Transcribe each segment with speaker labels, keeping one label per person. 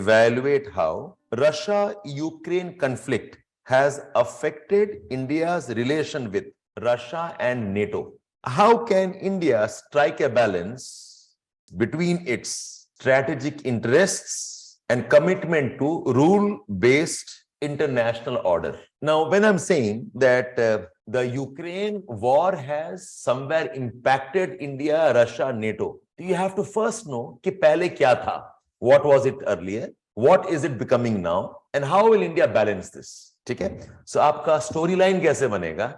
Speaker 1: evaluate how Russia-Ukraine conflict has affected India's relation with Russia and NATO. How can India strike a balance between its strategic interests and commitment to rule-based international order? Now, when I'm saying that the Ukraine war has somewhere impacted India, Russia, NATO, you have to first know कि पहले क्या था, what was it earlier, what is it becoming now, and how will India balance this? ठीक है? So आपका storyline कैसे बनेगा?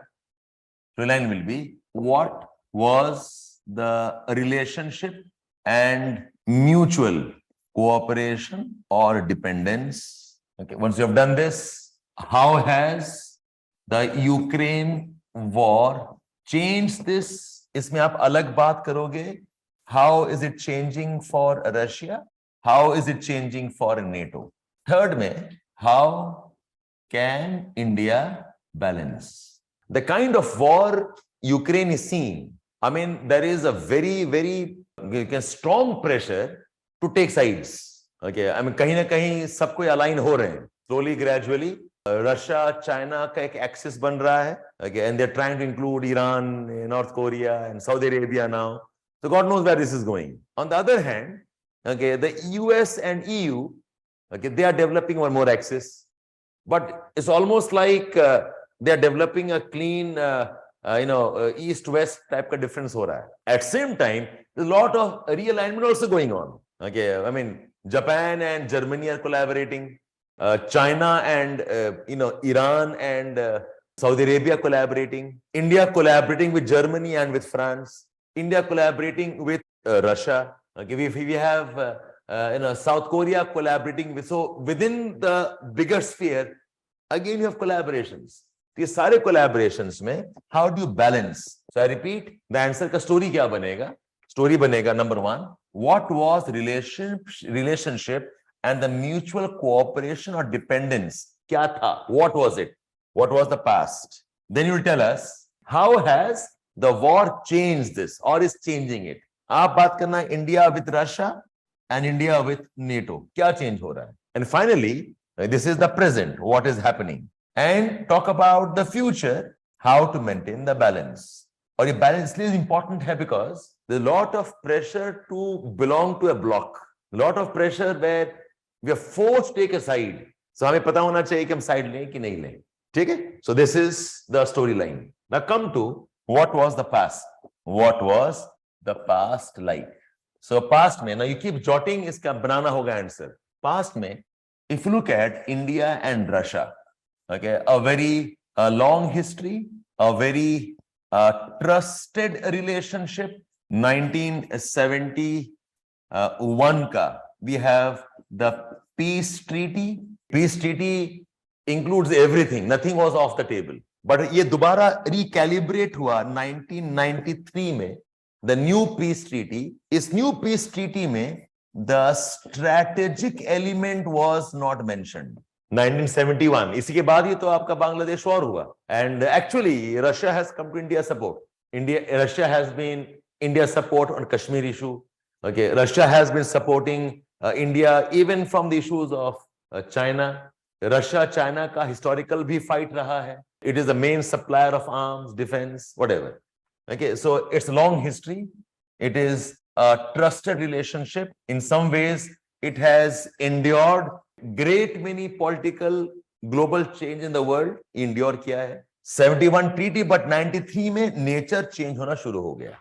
Speaker 1: Storyline will be what was the relationship and mutual cooperation or dependence. Okay, once you have done this, how has the Ukraine war changed this? इसमें आप अलग बात करोगे. How is it changing for Russia? How is it changing for NATO? Third में, how can India balance? The kind of war Ukraine is seeing, I mean, there is a very strong pressure to take sides. Okay, I mean, कहीं ना कहीं सब कोई align हो रहे हैं. Slowly, gradually, Russia, China का एक axis बन रहा है. Okay, and they're trying to include Iran, North Korea, and Saudi Arabia now. So God knows where this is going. On the other hand, okay, the US and EU, okay, they are developing one more axis, but it's almost like they are developing a clean, east-west type of difference ho raha hai. At same time, there's a lot of realignment also going on. Okay, I mean, Japan and Germany are collaborating. China and Iran and Saudi Arabia collaborating. India collaborating with Germany and with France. India collaborating with Russia. Okay, we have South Korea collaborating with. So within the bigger sphere, again you have collaborations. These सारे collaborations में how do you balance? So I repeat, the answer का story क्या बनेगा? Story बनेगा number one. What was relationship and the mutual cooperation or dependence? क्या था? What was it? What was the past? Then you will tell us how has the war changed this or is changing it. आप बात करना India with Russia and India with NATO. क्या change हो रहा है? And finally, this is the present, what is happening. And talk about the future, how to maintain the balance. और ये balance is important है because there's a lot of pressure to belong to a block. A lot of pressure where we are forced to take a side. So हमें पता होना चाहिए कि हम side लें कि नहीं लें. ठीक है? So this is the storyline. Now come to what was the past? What was the past like? So past में, now you keep jotting, इसका बनाना होगा answer. Past में, if you look at India and Russia, okay, a very long history, a very trusted relationship. 1971 ka, we have the peace treaty. Peace treaty includes everything. Nothing was off the table. But ये दोबारा recalibrate हुआ 1993 में, the new peace treaty. इस new peace treaty में the strategic element was not mentioned. 1971. इसी के बाद ही तो आपका बांग्लादेश वॉर हुआ. And actually, Russia has come to India's support. Russia has been India's support on Kashmir issue. Okay, Russia has been supporting India even from the issues of China. Russia, China का historical भी fight रहा है. It is the main supplier of arms, defense, whatever. Okay, so it's a long history. It is a trusted relationship. In some ways, it has endured great many political global change in the world. Endure किया है. 71 treaty, but 93 में nature change होना शुरू हो गया.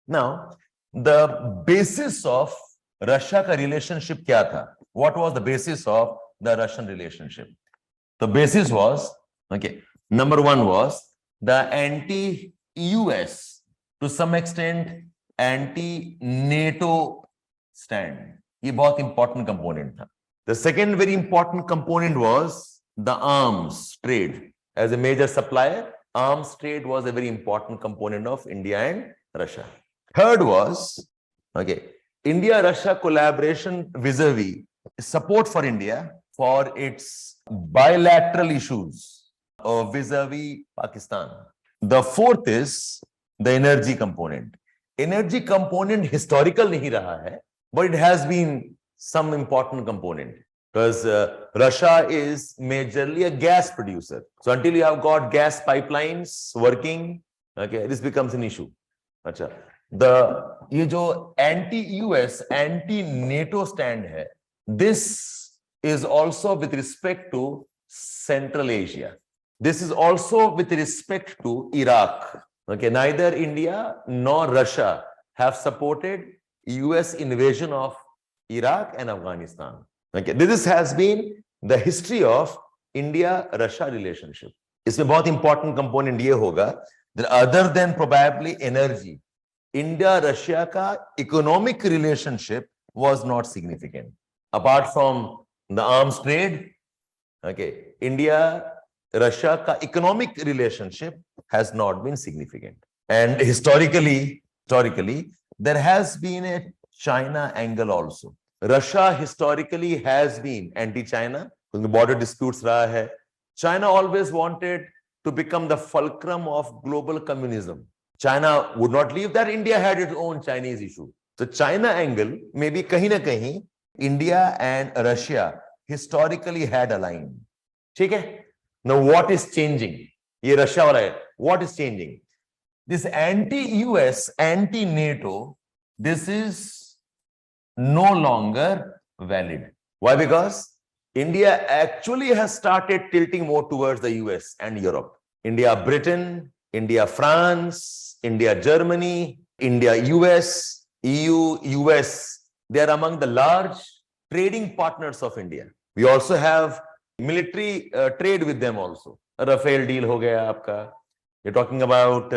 Speaker 1: Now, the basis of Russia का relationship क्या था? What was the basis of the Russian relationship? The basis was, okay, number one was the anti-US, to some extent anti-NATO stand. ये बहुत important component था. The second very important component was the arms trade. As a major supplier, arms trade was a very important component of India and Russia. Third was, okay, India-Russia collaboration vis-a-vis support for India for its bilateral issues vis-a-vis Pakistan. The fourth is the energy component. Energy component historical नहीं रहा है, but it has been some important component. because Russia is majorly a gas producer. So until you have got gas pipelines working, okay, this becomes an issue. अच्छा, ये जो anti-US, anti-NATO stand है, this is also with respect to Central Asia. This is also with respect to Iraq. Okay, neither India nor Russia have supported US invasion of Iraq and Afghanistan. Okay, this has been the history of India-Russia relationship. इसमें बहुत important component ये होगा that other than probably energy, India-Russia का economic relationship was not significant. Apart from the arms trade, okay, India-Russia का economic relationship has not been significant. And historically, there has been a China angle also. Russia historically has been anti-China. When the border disputes raha hai, China always wanted to become the fulcrum of global communism. China would not leave that. India had its own Chinese issue. So China angle, maybe kahin na kahin, India and Russia historically had aligned. Okay? Now what is changing? Ye Russia wala hai. What is changing? This anti-US, anti-NATO, this is no longer valid. Why? Because India actually has started tilting more towards the US and Europe. India, Britain, India, France, India, Germany, India, US, EU, US. They are among the large trading partners of India. We also have military trade with them also. Rafale deal ho gaya aapka. You're talking about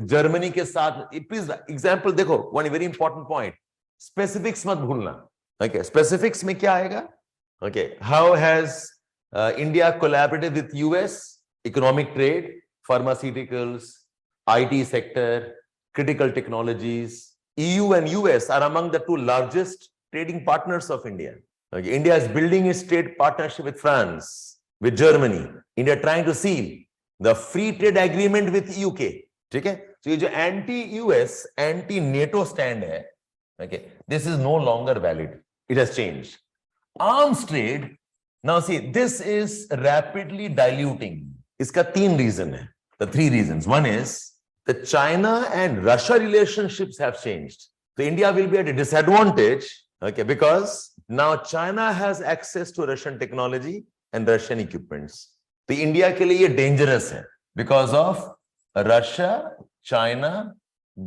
Speaker 1: Germany ke saath. Please, example dekho, one very important point. Specifics mat bhulna. Okay, specifics mein kya aayega? Okay, how has India collaborated with US? Economic trade, pharmaceuticals, IT sector, critical technologies. EU and US are among the two largest trading partners of India. Okay, India is building its trade partnership with France, with Germany. India trying to seal the free trade agreement with UK. Okay, so ये जो anti-US, anti-NATO stand है, okay, this is no longer valid. It has changed. Arms trade, now see, this is rapidly diluting. इसका तीन reason है. The three reasons. One is the China and Russia relationships have changed. So India will be at a disadvantage, okay, because now China has access to Russian technology and Russian equipments. So India के लिए ये dangerous है because of Russia-China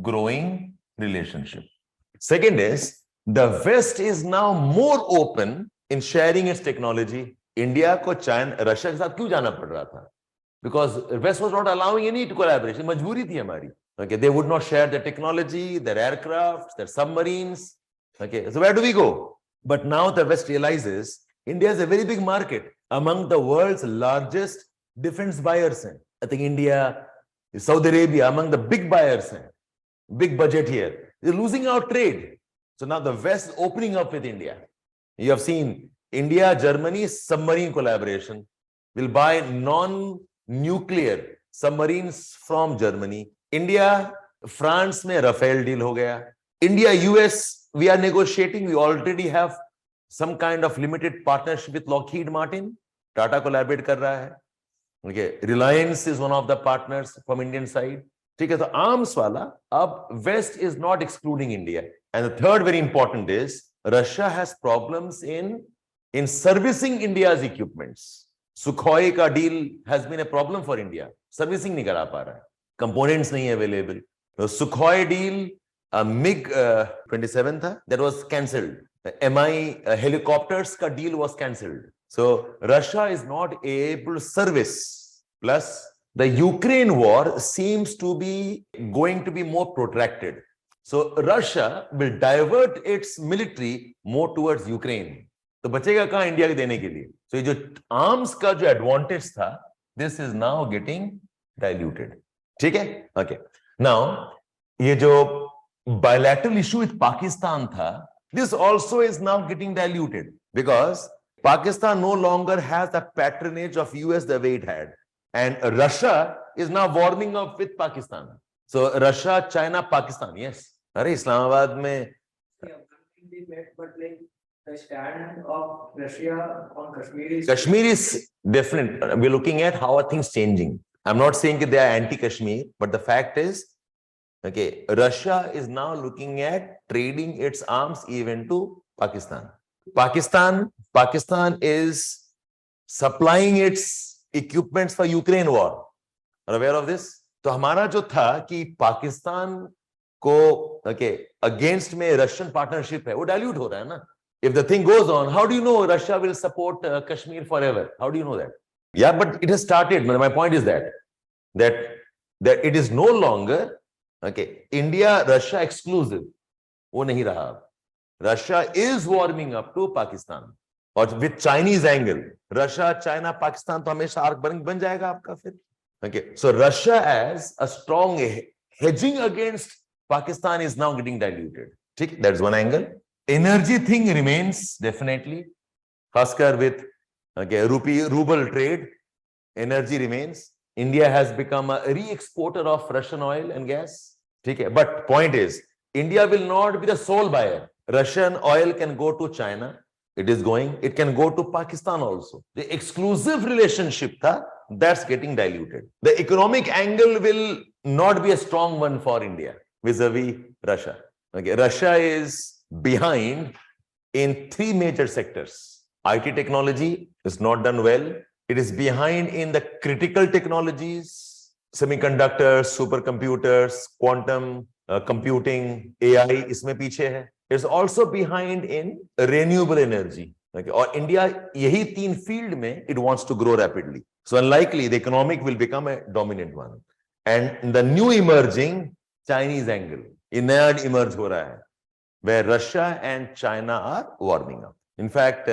Speaker 1: growing relationship. Second is the West is now more open in sharing its technology. India को China, Russia के साथ क्यों जाना पड़ रहा था? Because West was not allowing any collaboration. मजबूरी थी हमारी. Okay, they would not share their technology, their aircraft, their submarines. Okay, so where do we go? But now the West realizes India is a very big market, among the world's largest defense buyers. I think India, Saudi Arabia, among the big buyers, big budget here. They're losing our trade. So now the West opening up with India. You have seen India, Germany submarine collaboration will buy non-nuclear submarines from Germany. India, France mein Rafale deal ho gaya. India, US, we are negotiating. We already have some kind of limited partnership with Lockheed Martin. Tata collaborate kar raha hai. Okay, Reliance is one of the partners from Indian side. ठीक है, तो arms वाला अब West is not excluding India. And the third very important is Russia has problems in servicing India's equipments. Sukhoi ka deal has been a problem for India. Servicing नहीं करा पा रहा है. Components नहीं available. The Sukhoi deal, MiG-27 था, that was cancelled. The Mi helicopters ka deal was cancelled. So Russia is not able to service. Plus, the Ukraine war seems to be going to be more protracted. So Russia will divert its military more towards Ukraine. तो बचेगा कहाँ India के देने के लिए? So ये जो arms का जो advantage था, this is now getting diluted. ठीक है? Okay. Now ये जो bilateral issue with Pakistan था, this also is now getting diluted because Pakistan no longer has the patronage of US the way it had. And Russia is now warming up with Pakistan. So Russia, China, Pakistan, yes. अरे इस्लामाबाद में
Speaker 2: The stand of Russia on Kashmir is...
Speaker 1: Kashmir is different. We're looking at how are things changing. I'm not saying that they are anti-Kashmir, but the fact is, okay, Russia is now looking at trading its arms even to Pakistan. Pakistan is supplying its equipments for Ukraine war. Are aware of this? तो हमारा जो था कि पाकिस्तान को against में Russian partnership है वो dilute हो रहा है ना. If the thing goes on, how do you know Russia will support Kashmir forever? How do you know that? Yeah, but it has started. My point is that it is no longer India Russia exclusive. वो नहीं रहा. Russia is warming up to Pakistan और with Chinese angle. Russia, China, Pakistan तो हमेशा arc बन जाएगा आपका फिर. Okay, so Russia as a strong hedging against Pakistan is now getting diluted. ठीक, that's one angle. Energy thing remains definitely. Khaskar with ruble trade, energy remains. India has become a re-exporter of Russian oil and gas. Okay, but point is, India will not be the sole buyer. Russian oil can go to China. It is going. It can go to Pakistan also. The exclusive relationship that's getting diluted. The economic angle will not be a strong one for India vis-a-vis Russia. Okay, Russia is behind in three major sectors. IT technology is not done well. It is behind in the critical technologies, semiconductors, supercomputers, quantum computing, AI इसमें पीछे है. It's also behind in renewable energy. Okay, और India यही तीन field में it wants to grow rapidly. So unlikely the economic will become a dominant one. And the new emerging Chinese angle, ये नया emerge हो रहा है, where Russia and China are warming up. In fact,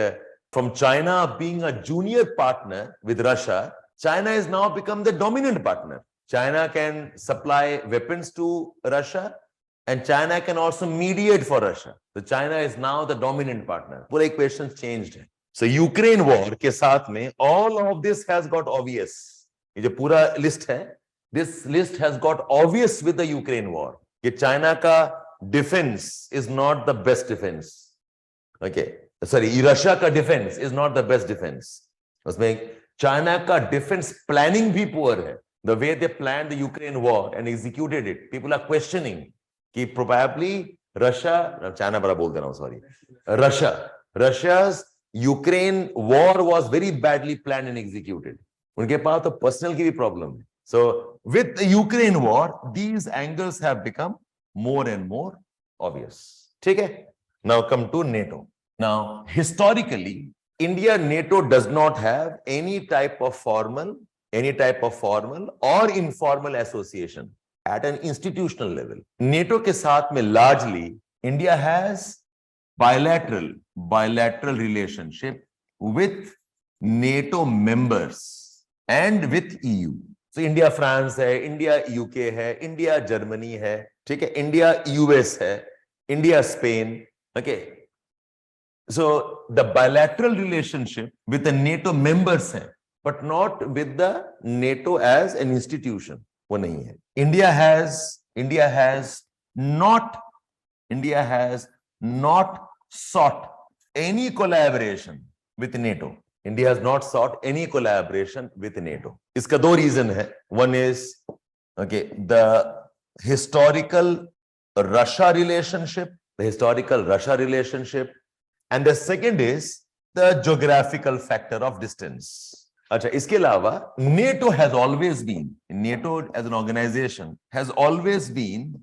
Speaker 1: from China being a junior partner with Russia, China has now become the dominant partner. China can supply weapons to Russia and China can also mediate for Russia. So China is now the dominant partner. पूरा equations changed. So Ukraine war के साथ में all of this has got obvious. ये जो पूरा list है, this list has got obvious with the Ukraine war. कि China का defense is not the best defense. Okay, sorry, Russia का defense is not the best defense. उसमें China का defense planning भी poor है. The way they planned the Ukraine war and executed it, people are questioning कि probably China बड़ा बोल दे रहा हूँ, sorry. Russia's Ukraine war was very badly planned and executed. उनके पास तो personal की भी problem है. So with the Ukraine war, these angles have become more and more obvious. ठीक है? Now come to NATO. Now historically, India NATO does not have any type of formal or informal association at an institutional level. NATO के साथ में largely India has bilateral relationship with NATO members and with EU. So India France है, India UK है, India Germany है, ठीक है, India US है, India Spain. Okay, so the bilateral relationship with the NATO members है, but not with the NATO as an institution. वो नहीं है. India has not sought any collaboration with NATO. India has not sought any collaboration with NATO. इसका दो reason है. One is the historical Russia relationship, and the second is the geographical factor of distance. अच्छा, इसके अलावा NATO has always been, NATO as an organization has always been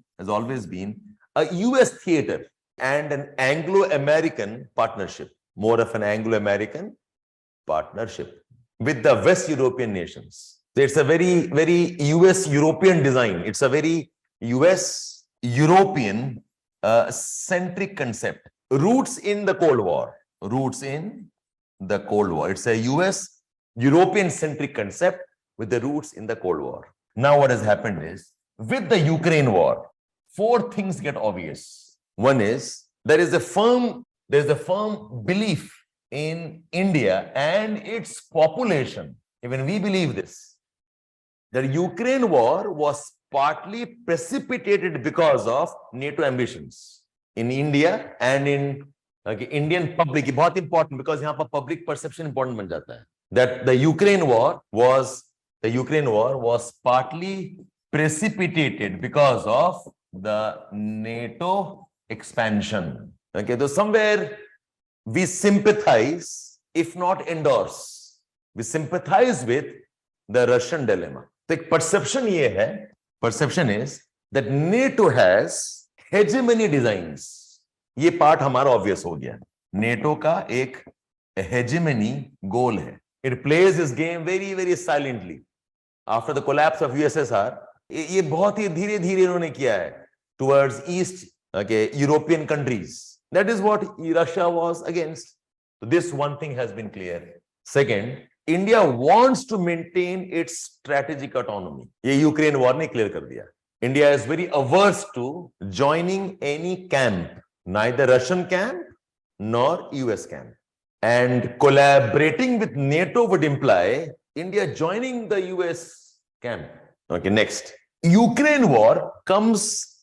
Speaker 1: a US theater and an Anglo-American partnership, more of an Anglo-American partnership with the West European nations. So it's a very, very US European design. It's a very US European centric concept. Roots in the Cold War. It's a US European centric concept with the roots in the Cold War. Now what has happened is, with the Ukraine war, four things get obvious. One is there is a firm belief in India and its population. Even we believe this. The Ukraine war was partly precipitated because of NATO ambitions in India and in कि Indian public, बहुत important, because यहाँ पर public perception important बन जाता है, that the Ukraine war was partly precipitated because of the NATO expansion. Okay, so somewhere we sympathize, if not endorse, we sympathize with the Russian dilemma. The perception ये है, perception is that NATO has hegemony designs. ये part हमारा obvious हो गया. NATO का एक hegemony goal है. It plays this game very, very silently. After the collapse of USSR, ये बहुत ही धीरे धीरे इन्होंने किया है towards East, okay, European countries. That is what Russia was against. So this one thing has been clear. Second, India wants to maintain its strategic autonomy. ये Ukraine war ने clear कर दिया. India is very averse to joining any camp, neither Russian camp nor US camp. And collaborating with NATO would imply India joining the US camp. Okay, next. Ukraine war comes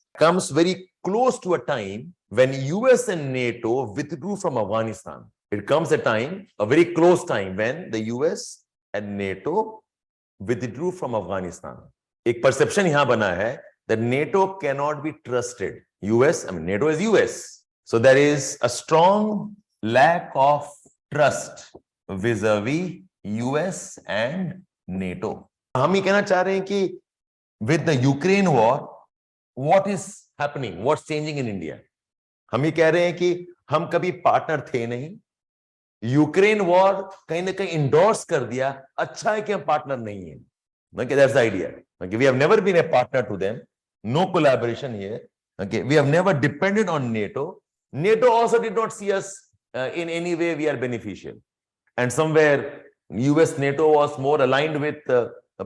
Speaker 1: very close to a time when US and NATO withdrew from Afghanistan. It comes a very close time when the US and NATO withdrew from Afghanistan. एक perception यहाँ बना है that NATO cannot be trusted. NATO is US. So there is a strong lack of trust vis-a-vis US and NATO. हम ही कहना चाह रहे हैं कि with the Ukraine war, what is happening? What's changing in India? हम ही कह रहे हैं कि हम कभी पार्टनर थे नहीं. यूक्रेन वॉर कहीं ना कहीं इंडोर्स कर दिया, अच्छा है कि हम पार्टनर नहीं हैं. Okay, that's the idea. Okay, we have never been a partner to them. No collaboration here. Okay, we have never depended on NATO. NATO also did not see us in any way we are beneficial. And somewhere US NATO was more aligned with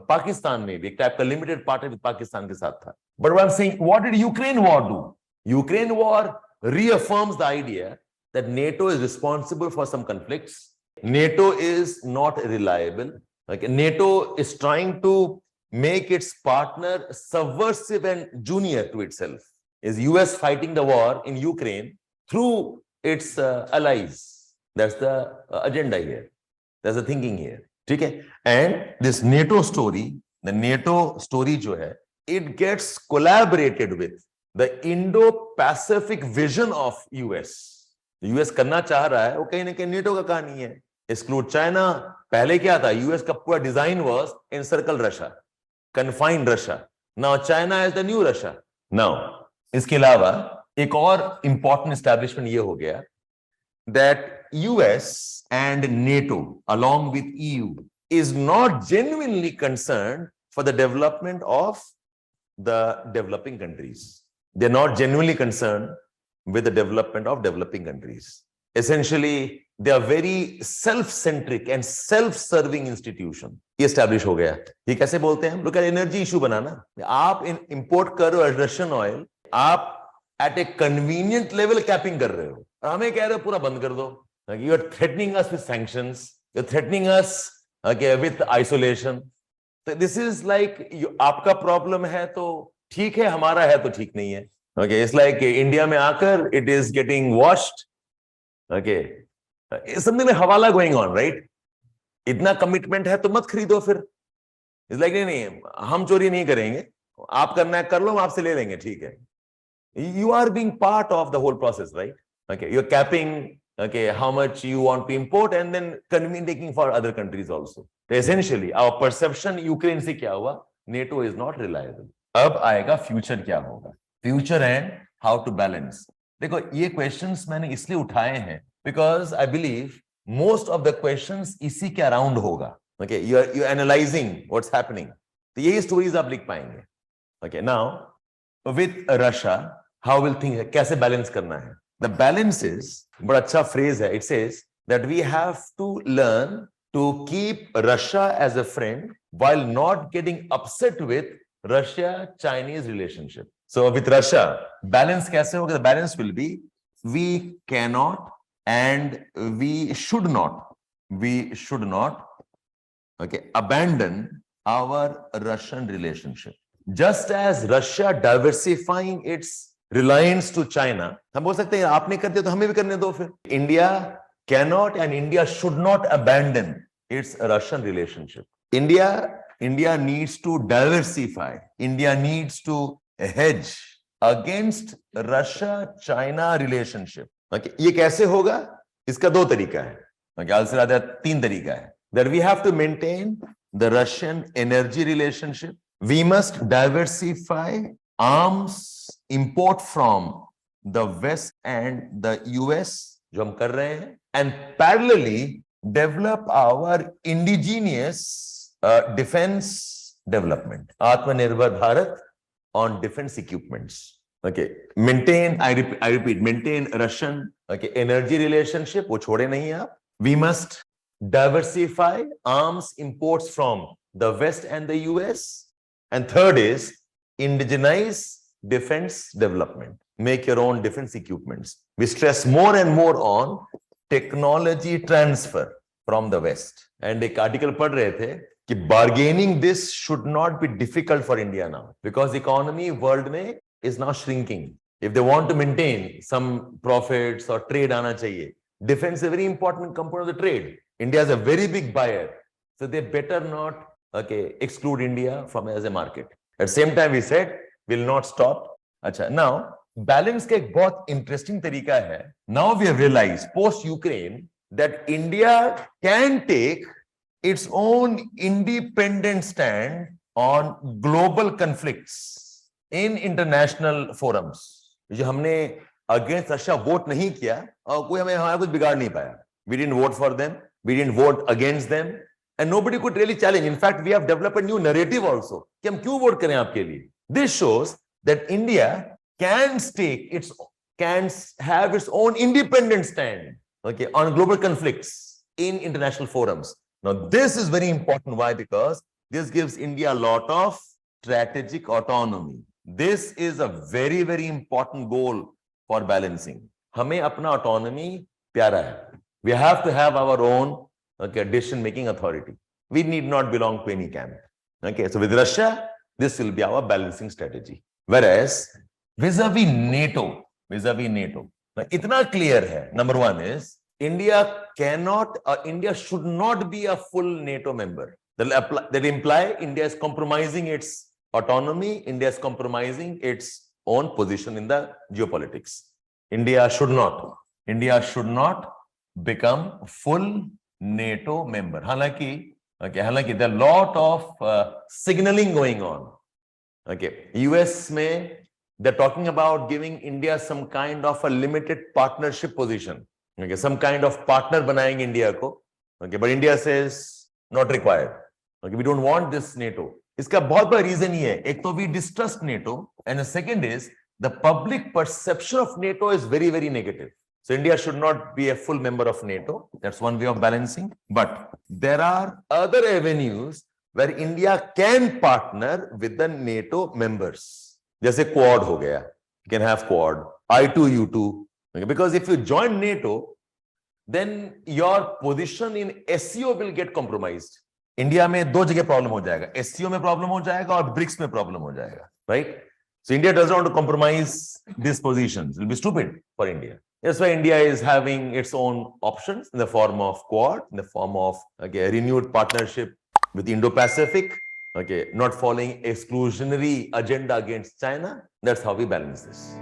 Speaker 1: Pakistan, maybe एक type का limited partner with Pakistan के साथ था. But what I'm saying, what did Ukraine war do? Ukraine war reaffirms the idea that NATO is responsible for some conflicts. NATO is not reliable. Like NATO is trying to make its partner subversive and junior to itself. Is US fighting the war in Ukraine through its allies? That's the agenda here. That's the thinking here. ठीक है? And this NATO story, the NATO story जो है, it gets collaborated with the Indo-Pacific Vision of US. US करना चाह रहा है, वो कहीं ना कहीं NATO का कहानी है. Exclude China. पहले क्या था? US का पूरा design was encircle Russia, confine Russia. Now China is the new Russia. Now इसके अलावा एक और important establishment ये हो गया that US and NATO along with EU is not genuinely concerned for the development of the developing countries. They're not genuinely concerned with the development of developing countries. Essentially, they are very self-centric and self-serving institution. ये establish हो गया. ये कैसे बोलते हैं हम? Look at energy issue बनाना. आप import कर रहे हो Russian oil, आप at a convenient level capping कर रहे हो. और हमें कह रहे हो पूरा बंद कर दो. You are threatening us with sanctions. You're threatening us with isolation. So this is like आपका problem है तो ठीक है, हमारा है तो ठीक नहीं है. Okay, it's like India में आकर it is getting washed. Okay, it's something like हवाला going on, right? इतना commitment है तो मत खरीदो फिर. It's like नहीं, हम चोरी नहीं करेंगे. आप करना है कर लो, हम आपसे ले लेंगे, ठीक है. You are being part of the whole process, right? Okay, you're capping, okay, how much you want to import and then taking for other countries also. So essentially, our perception Ukraine से क्या हुआ? NATO is not reliable. अब आएगा future क्या होगा? Future and how to balance. देखो ये questions मैंने इसलिए उठाए हैं because I believe most of the questions इसी के around होगा. Okay, you're analyzing what's happening. तो यही stories आप लिख पाएंगे. Okay, now with Russia, how will things, कैसे balance करना है? The balance is, बड़ा अच्छा phrase है. It says that we have to learn to keep Russia as a friend while not getting upset with Russia-Chinese relationship. So with Russia, balance कैसे होगा? The balance will be, we cannot and we should not, okay, abandon our Russian relationship. Just as Russia diversifying its reliance to China, हम बोल सकते हैं आप नहीं करते तो हमें भी करने दो फिर. India cannot and India should not abandon its Russian relationship. India needs to diversify. India needs to hedge against Russia-China relationship. Okay, ये कैसे होगा? इसका दो तरीका है. Okay, I'll say that तीन तरीका है. That we have to maintain the Russian energy relationship. We must diversify arms import from the West and the US, जो हम कर रहे हैं, and parallelly develop our indigenous defense development. Atmanirbhar Bharat on defense equipments. Okay, maintain, I repeat, maintain Russian energy relationship, वो छोड़े नहीं आप. We must diversify arms imports from the West and the US. And third is indigenize defense development. Make your own defense equipments. We stress more and more on technology transfer from the West. And एक article पढ़ रहे थे कि bargaining this should not be difficult for India now because economy world में is now shrinking. If they want to maintain some profits or trade आना चाहिए, defense is a very important component of the trade. India is a very big buyer, so they better not exclude India from as a market. At the same time, we said we'll not stop. Achha, now balance का एक बहुत interesting तरीका है. Now we have realized post Ukraine that India can take its own independent stand on global conflicts in international forums. जो हमने against Russia vote नहीं किया और कोई हमें हमारा कुछ बिगाड़ नहीं पाया. We didn't vote for them. We didn't vote against them. And nobody could really challenge. In fact, we have developed a new narrative also. कि हम क्यों वोट करें आपके लिए? This shows that India can have its own independent stand, on global conflicts in international forums. Now, this is very important. Why? Because this gives India a lot of strategic autonomy. This is a very, very important goal for balancing. हमें अपना autonomy प्यारा है. We have to have our own decision-making authority. We need not belong to any camp. Okay, so with Russia, this will be our balancing strategy. Whereas vis-a-vis NATO, now, itna clear hai. Number one is India should not be a full NATO member. That imply India is compromising its autonomy. India is compromising its own position in the geopolitics. India should not become full NATO member. हालांकि there are a lot of signaling going on. Okay, US में they're talking about giving India some kind of a limited partnership position. Okay, some kind of partner बनाएंगे India को. Okay, but India says not required. Okay, we don't want this NATO. इसका बहुत बड़ा reason ये है. एक तो we distrust NATO, and the second is the public perception of NATO is very, very negative. So India should not be a full member of NATO. That's one way of balancing. But there are other avenues where India can partner with the NATO members. जैसे Quad हो गया. You can have Quad. I2U2. Okay? Because if you join NATO, then your position in SCO will get compromised. India में दो जगह problem हो जाएगा. SCO में problem हो जाएगा और BRICS में problem हो जाएगा. Right? So India doesn't want to compromise these positions. It will be stupid for India. That's why India is having its own options in the form of Quad, in the form of a renewed partnership with Indo-Pacific, not following exclusionary agenda against China. That's how we balance this.